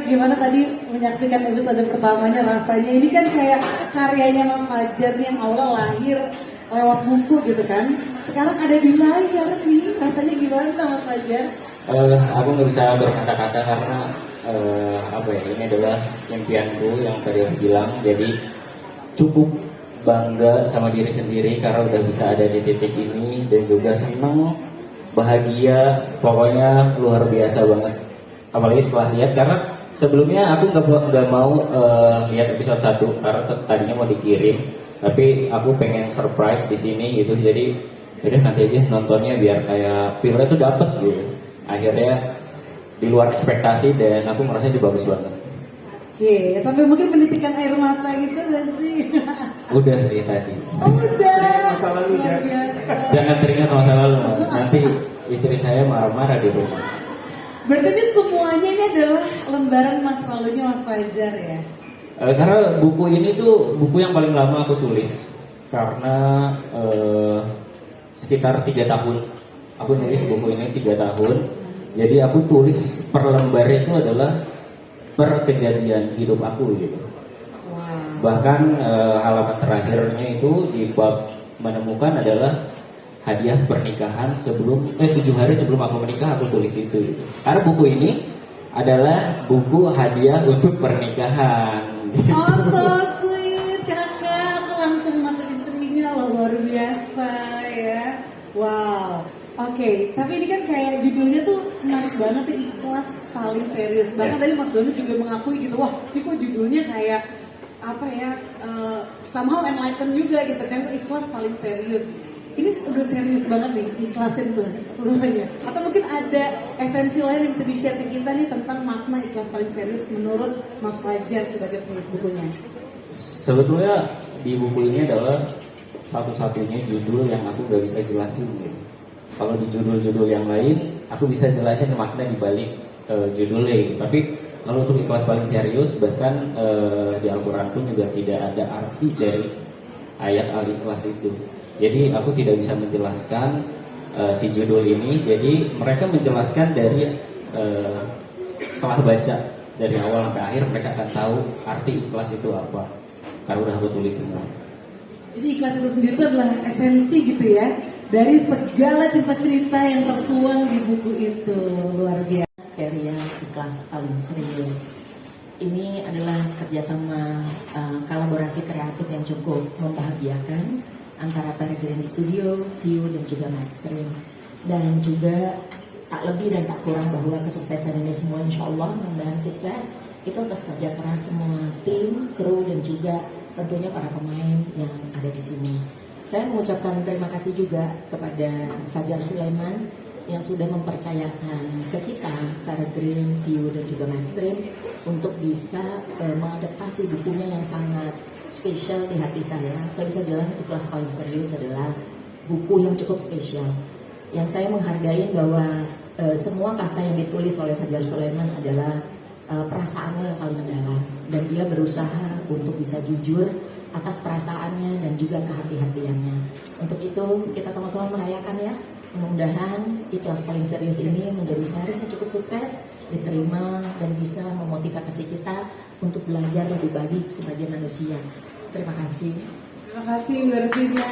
Gimana tadi menyaksikan episode pertamanya rasanya? Ini kan kayak karyanya Mas Fajar nih yang awalnya lahir lewat buku gitu kan. Sekarang ada di layar nih. Rasanya gimana Mas Fajar? Aku nggak bisa berkata-kata karena ini adalah impianku yang tadi aku bilang. Jadi cukup bangga sama diri sendiri karena udah bisa ada di titik ini dan juga senang, bahagia, pokoknya luar biasa banget. Apalagi setelah lihat, karena sebelumnya aku nggak mau lihat episode 1 karena tadinya mau dikirim, tapi aku pengen surprise di sini gitu. Jadi udah nanti aja nontonnya biar kayak feel-nya tuh dapet gitu. Akhirnya di luar ekspektasi dan aku merasa itu bagus banget. Oke, sampai mungkin menitikan air mata gitu gak sih? Udah sih tadi. Oh, udah. Masa lalu ya. Jangan teringat masa lalu, nanti istri saya marah-marah di rumah. Berarti ini semuanya ini adalah lembaran masa lalunya Mas Fajar ya? Karena buku ini tuh buku yang paling lama aku tulis. Karena sekitar 3 tahun. Aku nulis buku ini 3 tahun. Jadi aku tulis per lembarnya itu adalah per kejadian hidup aku gitu. Wow. Bahkan halaman terakhirnya itu di bab menemukan adalah hadiah pernikahan 7 hari sebelum aku menikah aku tulis itu gitu. Karena buku ini adalah buku hadiah untuk pernikahan. Oh, so sweet kakak, aku langsung mantu istrinya loh, luar biasa ya. Wow. Oke, tapi ini kan kayak judulnya tuh menarik banget ya, ikhlas paling serius. Bahkan tadi Mas Doni juga mengakui gitu, wah ini kok judulnya kayak apa ya, somehow enlighten juga gitu kan, ikhlas paling serius. Ini udah serius banget nih, ikhlasin tuh semuanya. Atau mungkin ada esensi lain yang bisa di-share ke kita nih tentang makna ikhlas paling serius menurut Mas Fajar sebagai penulis bukunya. Sebetulnya di buku ini adalah satu-satunya judul yang aku gak bisa jelasin gitu. Kalau di judul-judul yang lain, aku bisa jelasin makna di balik judulnya gitu. Tapi kalau untuk ikhlas paling serius, bahkan di Al-Quran pun juga tidak ada arti dari ayat al-ikhlas itu. Jadi aku tidak bisa menjelaskan si judul ini. Jadi mereka menjelaskan dari setelah baca dari awal sampai akhir, mereka akan tahu arti ikhlas itu apa. Karena udah aku tulis semua. Jadi ikhlas itu sendiri itu adalah esensi gitu ya, dari segala cerita-cerita yang tertuang di buku itu. Luar biasa. Serial Ikhlas Paling Serius ini adalah kerjasama kolaborasi kreatif yang cukup membahagiakan antara Peregrine Studio, View, dan juga Maxstream. Dan juga tak lebih dan tak kurang bahwa kesuksesan ini semua insya Allah mudah-mudahan sukses itu atas kerja keras semua tim, kru, dan juga tentunya para pemain yang ada di sini. Saya mengucapkan terima kasih juga kepada Fajar Sulaiman yang sudah mempercayakan ke kita, Peregrine, View, dan juga Maxstream untuk bisa mengadaptasi bukunya yang sangat spesial di hati saya. Saya bisa bilang Ikhlas Paling Serius adalah buku yang cukup spesial. Yang saya menghargai bahwa semua kata yang ditulis oleh Fajar Sulaiman adalah perasaannya yang paling mendalam. Dan dia berusaha untuk bisa jujur atas perasaannya dan juga kehati-hatiannya. Untuk itu kita sama-sama merayakan ya. Mudah-mudahan Ikhlas Paling Serius ini menjadi seharusnya cukup sukses, diterima dan bisa memotivasi kita untuk belajar lebih baik sebagai manusia. Terima kasih. Terima kasih Bu Ervina.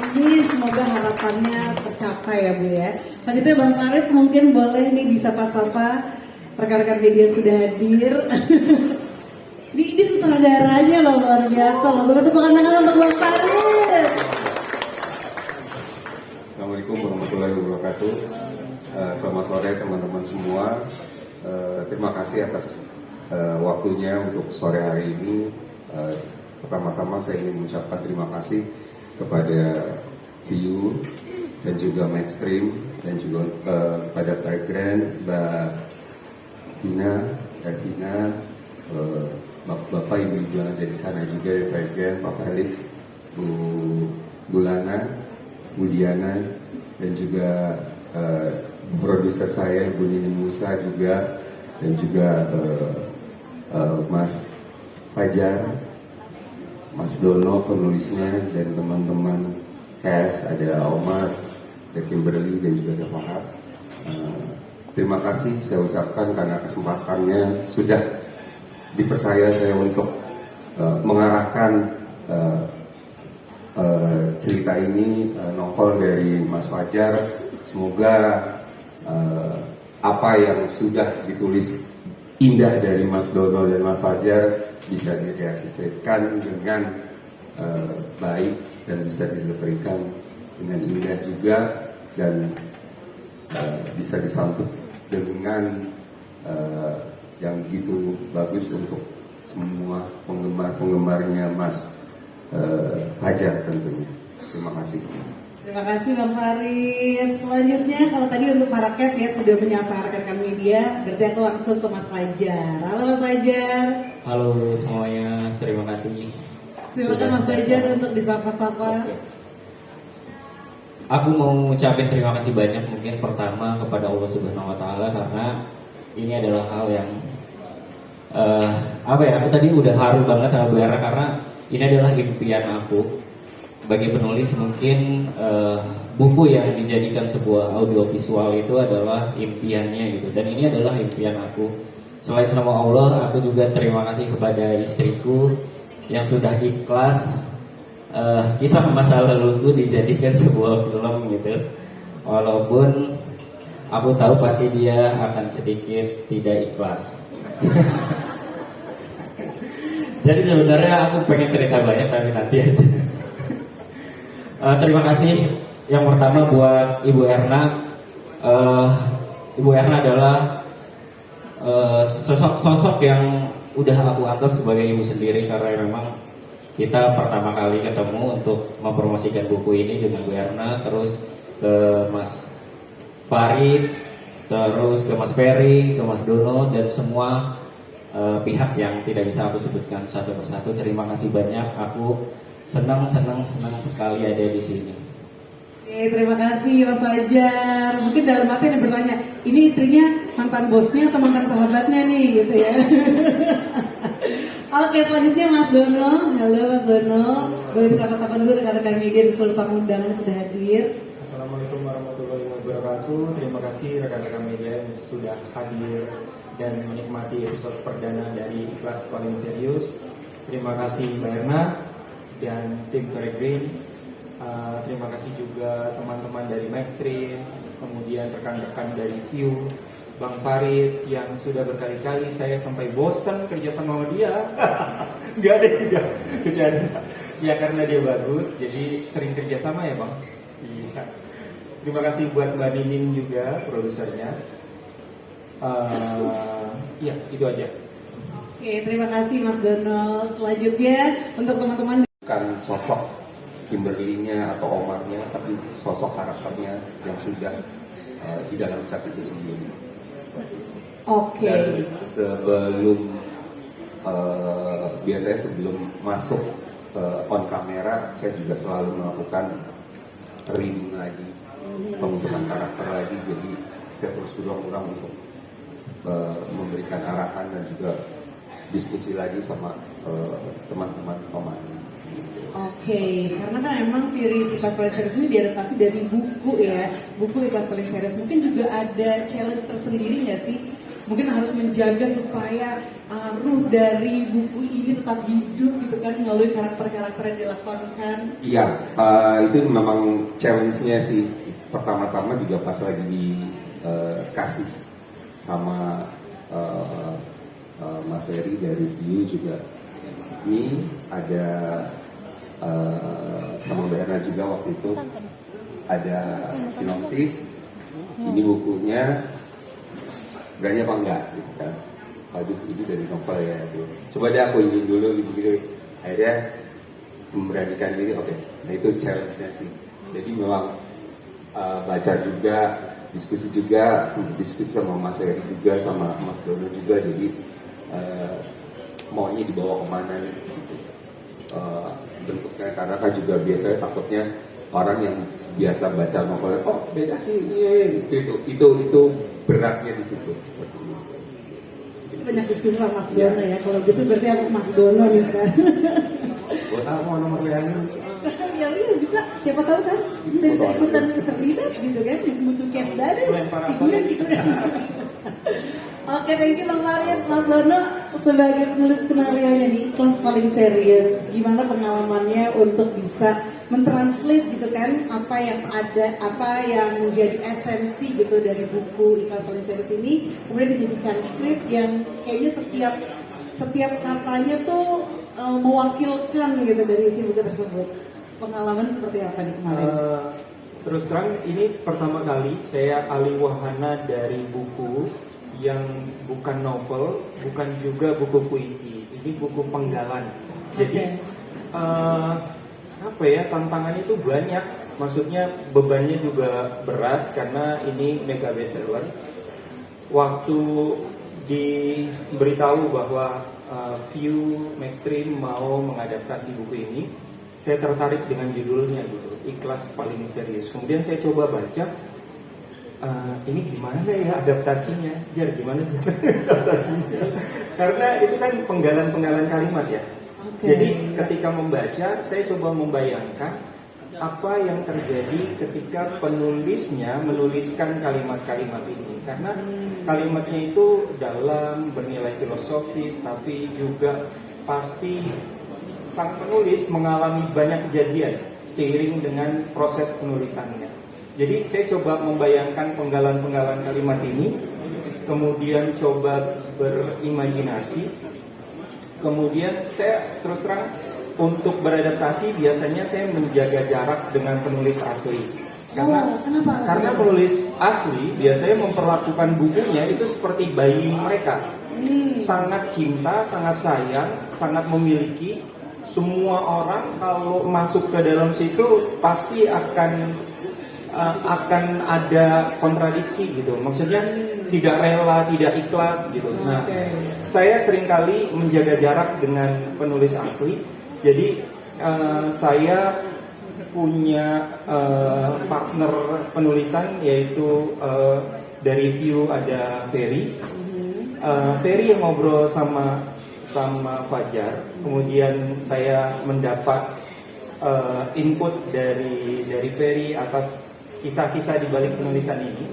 Amin. Semoga harapannya tercapai ya Bu ya. Selanjutnya Bang Farid mungkin boleh nih disapa-sapa rekan-rekan media yang sudah hadir. Ini sutradaranya loh, luar biasa loh. Boleh tepuk tangan untuk Bang Farid. Assalamualaikum warahmatullahi wabarakatuh. Selamat sore teman-teman semua. Terima kasih atas waktunya untuk sore hari ini. Pertama-tama saya ingin mengucapkan terima kasih kepada View dan juga Maxstream dan juga kepada Peregrine, Mbak Dina, Ervina, Bapak Ibu yang ada di sana juga dari Peregrine, Pak Felix, Bu Bulana, Bu Diana, dan juga produser saya Bu Nini Musa juga, dan juga Mas Fajar, Mas Dono penulisnya, dan teman-teman cast, ada Omar, ada Kimberly, dan juga ada Fahad. terima kasih saya ucapkan karena kesempatannya sudah dipercaya saya untuk mengarahkan cerita ini, novel dari Mas Fajar. Semoga apa yang sudah ditulis indah dari Mas Dono dan Mas Fajar bisa direalisasikan dengan baik dan bisa dilestarikan dengan indah juga, dan bisa disambut dengan yang begitu bagus untuk semua penggemar-penggemarnya Mas Fajar tentunya. Terima kasih. Terima kasih Bang Farid. Selanjutnya kalau tadi untuk Marrakesh ya sudah menyapa rekan-rekan media, berarti aku langsung ke Mas Fajar. Halo Mas Fajar. Halo semuanya, terima kasih. Silakan Mas Fajar untuk disapa-sapa. Oke. Aku mau ucapin terima kasih banyak mungkin pertama kepada Allah Subhanahu Wa Taala karena ini adalah hal yang aku tadi udah haru banget sama Bu Era karena ini adalah impian aku. Bagi penulis mungkin buku yang dijadikan sebuah audiovisual itu adalah impiannya gitu, dan ini adalah impian aku. Selain sama Allah, aku juga terima kasih kepada istriku yang sudah ikhlas kisah masa laluku dijadikan sebuah film gitu. Walaupun aku tahu pasti dia akan sedikit tidak ikhlas. Jadi sebenarnya aku pengen cerita banyak tapi nanti aja. Terima kasih yang pertama buat Ibu Erna. Ibu Erna adalah sosok yang udah aku anggap sebagai ibu sendiri karena memang kita pertama kali ketemu untuk mempromosikan buku ini dengan Bu Erna, terus ke Mas Farid, terus ke Mas Ferry, ke Mas Dono, dan semua pihak yang tidak bisa aku sebutkan satu persatu. Terima kasih banyak. Aku senang sekali ada di sini. Oke, terima kasih Mas Fajar. Mungkin dalam hati ada bertanya, ini istrinya mantan bosnya atau mantan sahabatnya nih gitu ya. Oke, selanjutnya Mas Dono. Halo Mas Dono. Boleh disapa-sapa dulu rekan-rekan media di seluruh tamu undangan sudah hadir. Assalamualaikum warahmatullahi wabarakatuh. Terima kasih rekan-rekan media yang sudah hadir dan menikmati episode perdana dari Ikhlas Paling Serius. Terima kasih Mbak Erna dan tim Peregrine. Terima kasih juga teman-teman dari Mavtrin, kemudian rekan-rekan dari View, Bang Farid yang sudah berkali-kali saya sampai bosan kerja sama dia. Gak ada juga bercanda. Ya karena dia bagus, jadi sering kerja sama ya Bang. Iya. Terima kasih buat Mbak Nining juga produsernya. Iya itu aja. Oke, terima kasih Mas Dono. Selanjutnya untuk teman-teman, Bukan sosok Kimberly-nya atau Omarnya, tapi sosok karakternya yang sudah di dalam saat itu sendiri. oke. Dan sebelum biasanya sebelum masuk on kamera, saya juga selalu melakukan reading lagi, pembentukan karakter lagi. Jadi saya terus berulang-ulang untuk memberikan arahan dan juga diskusi lagi sama teman-teman pemain. Oke, karena kan emang series Ikhlas Paling Serius ini diadaptasi dari buku ya, buku Ikhlas Paling Serius. Mungkin juga ada challenge tersendiri nggak sih? Mungkin harus menjaga supaya ruh dari buku ini tetap hidup gitu kan melalui karakter-karakter yang dilakonkan. Iya, itu memang challenge-nya sih. Pertama-tama juga pas lagi dikasih sama Mas Ferry dari View juga. Ini ada sama Mbak Erna juga waktu itu ada sinopsis. Ini bukunya berani apa enggak gitu kan. Aduh ini dari novel ya gitu. Coba deh aku ingin dulu gitu. Akhirnya memberanikan diri, oke. Nah itu challenge-nya sih. Jadi memang baca juga, diskusi juga, sempat diskusi sama Mas Ferry juga, sama Mas Dono juga. Jadi maunya dibawa kemana gitu. Bentuknya karena kan juga biasanya takutnya orang yang biasa baca novel, oh beda sih, itu beratnya di situ. Banyak diskusi sama Mas Dono ya. Kalau gitu berarti aku Mas Dono nih sekarang. Buat apa nomor WA-nya? Ya bisa, siapa tahu kan saya bisa ikutan terlibat gitu kan, butuh case baru, figuran. Oke, thank you Bang Marian. Mas Dono sebagai penulis skenario-nya di Ikhlas Paling Serius, gimana pengalamannya untuk bisa mentranslate gitu kan apa yang ada, apa yang menjadi esensi gitu dari buku Ikhlas Paling Serius ini, kemudian dijadikan skrip yang kayaknya setiap katanya tuh mewakilkan gitu dari isi buku tersebut. Pengalaman seperti apa nih kemarin? Terus terang ini pertama kali saya alih wahana dari buku yang bukan novel, bukan juga buku puisi. Ini buku penggalan. Jadi apa ya, tantangannya itu banyak. Maksudnya bebannya juga berat karena ini mega bestseller. Waktu diberitahu bahwa View Mainstream mau mengadaptasi buku ini, saya tertarik dengan judulnya gitu, Ikhlas Paling Serius. Kemudian saya coba baca, ini gimana ya adaptasinya? Gimana adaptasinya? Karena itu kan penggalan-penggalan kalimat ya. Jadi ketika membaca, saya coba membayangkan apa yang terjadi ketika penulisnya menuliskan kalimat-kalimat ini. Karena kalimatnya itu dalam, bernilai filosofis, tapi juga pasti sang penulis mengalami banyak kejadian seiring dengan proses penulisannya. Jadi saya coba membayangkan penggalan-penggalan kalimat ini, kemudian coba berimajinasi, kemudian saya terus terang untuk beradaptasi biasanya saya menjaga jarak dengan penulis asli. Karena penulis asli biasanya memperlakukan bukunya itu seperti bayi mereka. Sangat cinta, sangat sayang, sangat memiliki. Semua orang kalau masuk ke dalam situ pasti akan ada kontradiksi gitu. Maksudnya tidak rela, tidak ikhlas gitu. Nah, saya seringkali menjaga jarak dengan penulis asli. Jadi saya punya partner penulisan yaitu dari View ada Ferry. Ferry yang ngobrol sama Fajar. Kemudian saya mendapat input dari Ferry atas kisah-kisah di balik penulisan ini.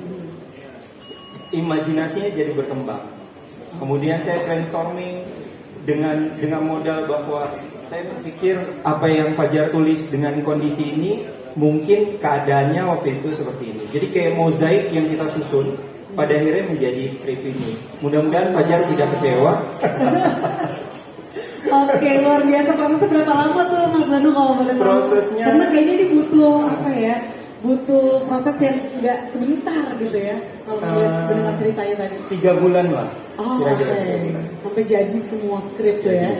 Imajinasinya jadi berkembang. Kemudian saya brainstorming dengan modal bahwa saya berpikir apa yang Fajar tulis dengan kondisi ini mungkin keadaannya waktu itu seperti ini. Jadi kayak mozaik yang kita susun pada akhirnya menjadi skrip ini. Mudah-mudahan Fajar tidak kecewa. Oke, luar biasa. Prosesnya berapa lama tuh Mas Danu kalau boleh tahu? Prosesnya, karena kayaknya ini butuh apa ya? Butuh proses yang nggak sebentar gitu ya. Kalau mendengar ceritanya tadi. 3 bulan lah. Oh, oke. Sampai jadi semua skrip tuh ya.